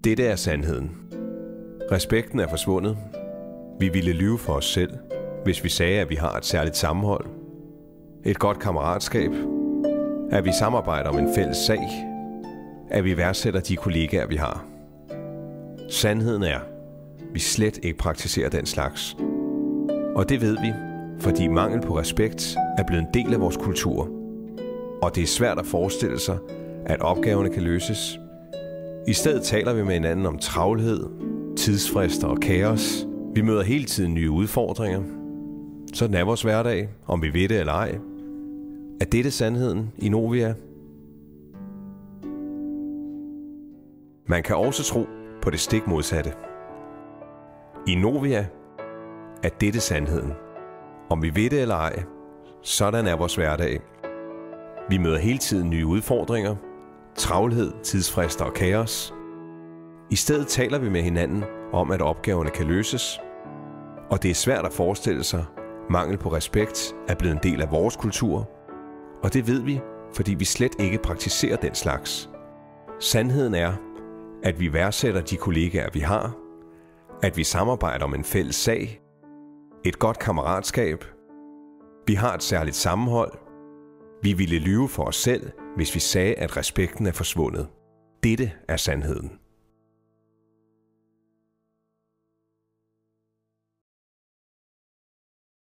Dette er sandheden. Respekten er forsvundet. Vi ville lyve for os selv, hvis vi sagde, at vi har et særligt sammenhold. Et godt kammeratskab. At vi samarbejder om en fælles sag. At vi værdsætter de kollegaer, vi har. Sandheden er, vi slet ikke praktiserer den slags. Og det ved vi, fordi mangel på respekt er blevet en del af vores kultur. Og det er svært at forestille sig, at opgaverne kan løses. I stedet taler vi med hinanden om travlhed, tidsfrister og kaos. Vi møder hele tiden nye udfordringer. Sådan er vores hverdag, om vi ved det eller ej. Er dette sandheden i Novia? Man kan også tro på det stik modsatte. I Novia er dette sandheden. Om vi ved det eller ej, sådan er vores hverdag. Vi møder hele tiden nye udfordringer, travlhed, tidsfrister og kaos. I stedet taler vi med hinanden om, at opgaverne kan løses. Og det er svært at forestille sig, mangel på respekt er blevet en del af vores kultur. Og det ved vi, fordi vi slet ikke praktiserer den slags. Sandheden er, at vi værdsætter de kollegaer, vi har. At vi samarbejder om en fælles sag. Et godt kammeratskab. Vi har et særligt sammenhold. Vi ville lyve for os selv, hvis vi sagde, at respekten er forsvundet. Dette er sandheden.